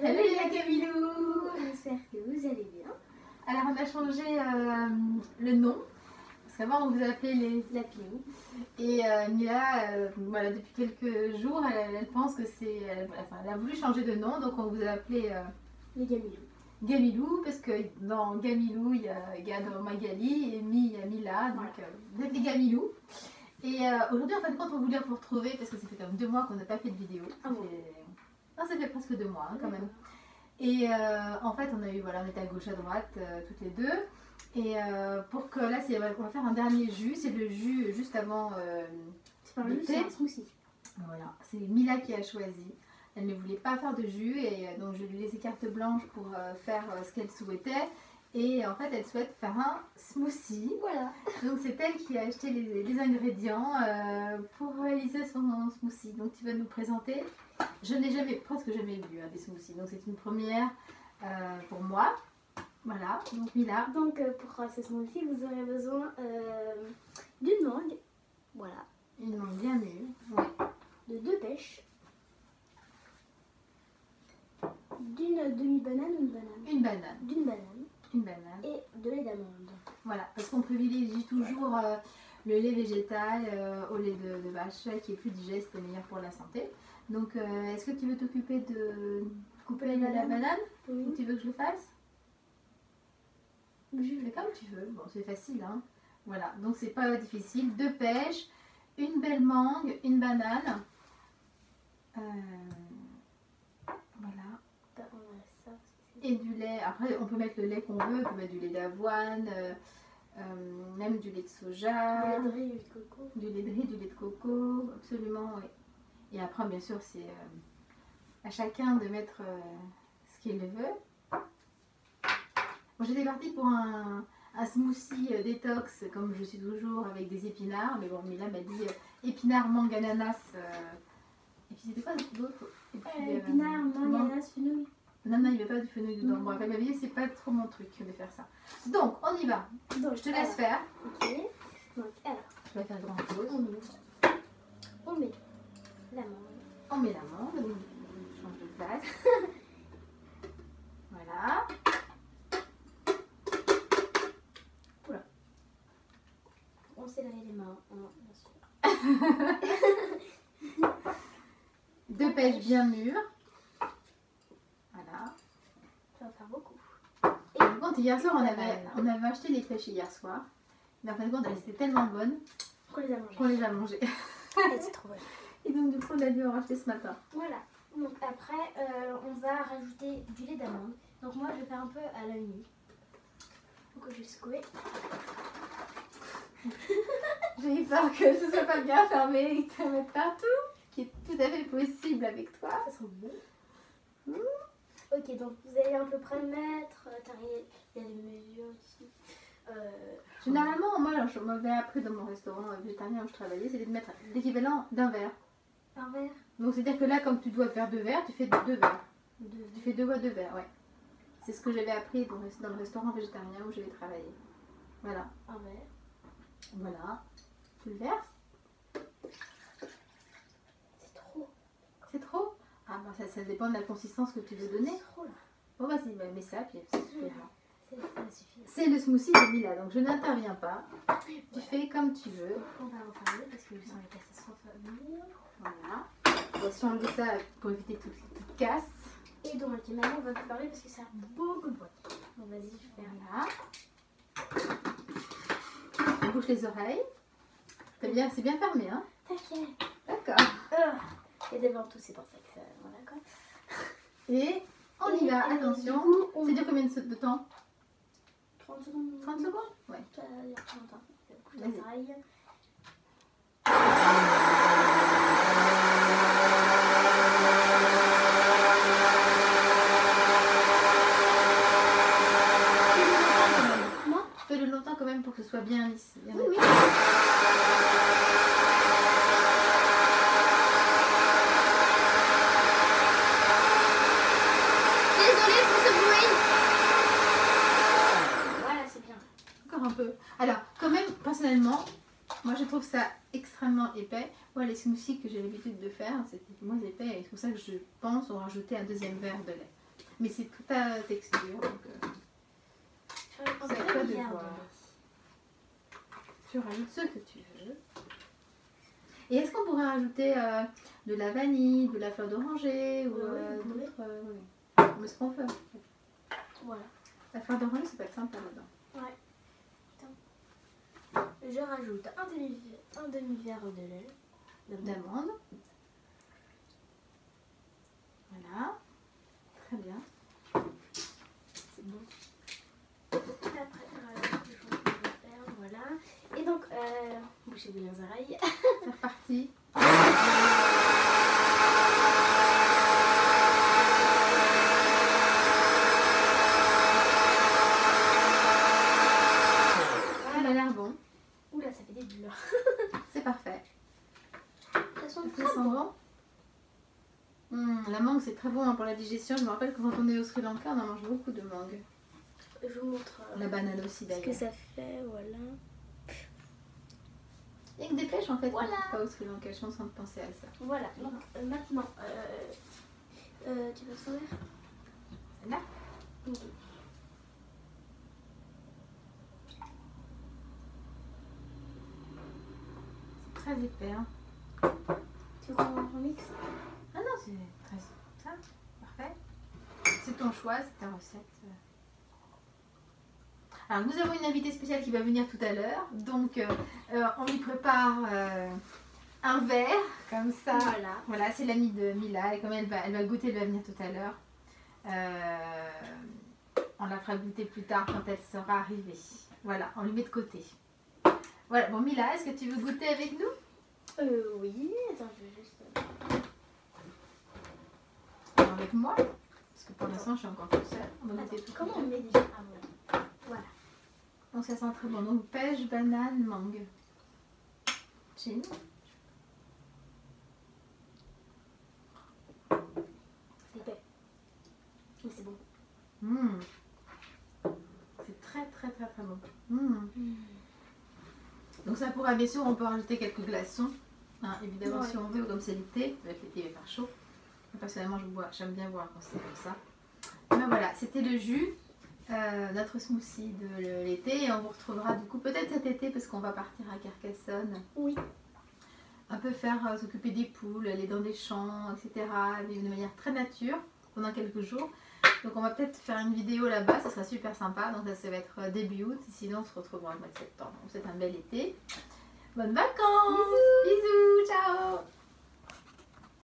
Salut les Camilou. J'espère que vous allez bien. Alors on a changé le nom, parce qu'avant on vous appelait La Pini. Et Mila, voilà, depuis quelques jours, elle pense que c'est... Elle a voulu changer de nom, donc on vous a appelé Les Gamilou. Gamilou, parce que dans Gamilou, il y a dans Magali, et il y a Mila, donc vous êtes les Gamilou. Et aujourd'hui, en fin de compte, on voulait vous retrouver, parce que ça fait comme 2 mois qu'on n'a pas fait de vidéo. Non, ça fait presque 2 mois hein, quand même. Et en fait, on a eu, voilà, on était à gauche à droite, toutes les deux. Et pour que là, on va faire un dernier jus, c'est le jus juste avant C'est pas un jus, c'est un smoothie. Voilà, c'est Mila qui a choisi. Elle ne voulait pas faire de jus et donc je lui ai laissé carte blanche pour faire ce qu'elle souhaitait. Et en fait, elle souhaite faire un smoothie. Voilà. Donc c'est elle qui a acheté les ingrédients pour réaliser son smoothie. Donc tu vas nous présenter. Je n'ai presque jamais vu des smoothies. Donc c'est une première pour moi. Voilà, donc Mila. Donc pour ce smoothie, vous aurez besoin d'une mangue. Voilà. Une mangue bien mûre. Ouais. De 2 pêches. D'une demi-banane ou une banane. Une banane. D'une banane. Une banane. Et de lait d'amande. Voilà, parce qu'on privilégie toujours le lait végétal au lait de vache qui est plus digeste et meilleur pour la santé. Donc est-ce que tu veux t'occuper de couper la banane? Oui. Ou tu veux que je le fasse? Je fais comme tu veux. Bon, c'est facile, hein. Voilà, donc c'est pas difficile. 2 pêches, une belle mangue, une banane. Voilà. Et du lait. Après, on peut mettre le lait qu'on veut. On peut mettre du lait d'avoine, même du lait de soja. Du lait de riz, du lait de coco. Du lait de riz, du lait de coco, absolument, oui. Et après, bien sûr, c'est à chacun de mettre ce qu'il veut. Bon, j'étais partie pour un smoothie détox, comme je suis toujours, avec des épinards. Mais bon, Mila m'a dit épinards, mangue, ananas. Et puis c'était quoi d'autre? Épinards, mangue, ananas, fenouil. Non, non, il n'y avait pas du fenouil dedans. Bon, elle m'a dit c'est pas trop mon truc de faire ça. Donc, on y va. Donc, je te laisse faire. Ok. Donc, alors. Je vais faire grand chose. On met la mangue. On met la mangue. On change de place. Voilà. Oula. On s'est lavé les mains, bien sûr. 2 pêches bien mûres. Voilà. Ça va faire beaucoup. Et par contre, hier soir, on avait acheté les pêches hier soir. Mais en fin de compte, elles étaient tellement bonnes qu'on les a mangées. C'est trop bon. Et donc, du coup, on a dû en racheter ce matin. Voilà. Donc après, on va rajouter du lait d'amande. Donc moi, je vais faire un peu à l'œil nu. Donc je vais secouer. J'ai eu peur que ce soit pas bien fermé et que tu en mettes partout. Ce qui est tout à fait possible avec toi. Ça sent bon. Ok, donc vous allez à peu près mettre. Il y a des mesures ici. Généralement, moi, je m'avais appris dans mon restaurant végétarien où je travaillais, c'était de mettre l'équivalent d'un verre. Un verre. Donc c'est-à-dire que là, comme tu dois faire 2 verres, tu fais 2 verres. Tu fais 2 fois 2 verres, ouais. C'est ce que j'avais appris dans le restaurant végétarien où j'avais travaillé. Voilà. Un verre. Voilà. Tu le verses. C'est trop. C'est trop? Ah bah ça dépend de la consistance que tu veux donner. C'est trop là. Bon vas-y, bah, mets ça, puis ça suffira. C'est C'est le smoothie de Mila, donc je n'interviens pas. Tu fais comme tu veux. On va refermer parce que je sens les catastrophes. Voilà. Attention, on dit ça pour éviter toute casse. Et donc maintenant on va plus parler parce que ça a beaucoup de bruit. Donc vas-y, je fais Voilà. On bouche les oreilles. C'est bien fermé, hein? T'inquiète. D'accord. Et devant tout, c'est pour ça que ça... Voilà quoi. Et on y va, attention. Ça dure combien de temps? 30 secondes. 30 secondes? Ouais. Ça dure 30 ans. Vas-y. Fais-le longtemps quand même pour que ce soit bien lisse. Bien oui. Désolée pour ce bruit. Voilà, c'est bien. Encore un peu. Alors, quand même, personnellement, moi je trouve ça extrêmement épais. Moi, les smoothies que j'ai l'habitude de faire, c'était moins épais et c'est pour ça que je pense en rajouter un 2e verre de lait. mais c'est toute ta texture. Donc, Je vais prendre c'est à toi de demi-verre voir. lait. tu rajoutes ce que tu veux. Et est-ce qu'on pourrait rajouter de la vanille, de la fleur d'oranger ou Oui, vous pouvez. d'autres oui. Mais ce qu'on veut. Voilà. La fleur d'oranger, ça peut être sympa dedans. Je rajoute un demi-verre de lait. D'amande. Voilà. Très bien. C'est bon. Et après, je rajoute les choses que je vais faire. Voilà. Et donc, bouchez bien les oreilles. C'est reparti. Ça a l'air bon. Oula, ça fait des bulles. C'est parfait. Ça sent Ça très sent bon. bon. La mangue, c'est très bon hein, pour la digestion. Je me rappelle que quand on est au Sri Lanka, on en mange beaucoup de mangue. Je vous montre La banane aussi ce d'ailleurs. que ça fait. Voilà. Il y a que des pêches en fait Voilà. qu'on trouve pas au Sri Lanka. Je suis en train de penser à ça. Voilà. Donc, maintenant, tu veux s'en verre? Là. Oui. C'est très épais. Hein. Tu veux qu'on remixe? Ah non, c'est très ça. Parfait. C'est ton choix, c'est ta recette. Alors nous avons une invitée spéciale qui va venir tout à l'heure. Donc on lui prépare un verre comme ça. Voilà. Voilà, c'est l'amie de Mila. Et comme elle va goûter, elle va venir tout à l'heure. On la fera goûter plus tard quand elle sera arrivée. Voilà, on lui met de côté. Voilà, bon Mila, est-ce que tu veux goûter avec nous? Oui. Attends, je vais juste... Alors, avec moi? Parce que pour l'instant, je suis encore toute seule. On va goûter Attends, tout comment seul. on met déjà? Ah, voilà. Voilà. Donc ça sent très bon. Donc pêche, banane, mangue. Chin. C'est épais. Mais c'est bon. C'est très très très très bon. Donc ça pourra, bien sûr, on peut rajouter quelques glaçons. Hein, évidemment, Ouais. si on veut, comme c'est l'été. Avec l'été, il va faire chaud. Personnellement, j'aime bien boire quand c'est comme ça. Mais voilà, c'était le jus. Notre smoothie de l'été. Et on vous retrouvera du coup peut-être cet été parce qu'on va partir à Carcassonne. Oui. Un peu faire s'occuper des poules, aller dans des champs, etc. Vivre de manière très nature pendant quelques jours. Donc on va peut-être faire une vidéo là-bas, ça sera super sympa. Donc ça va être début août. Sinon on se retrouvera au mois de septembre. Donc c'est un bel été. Bonnes vacances. Bisous. Ciao.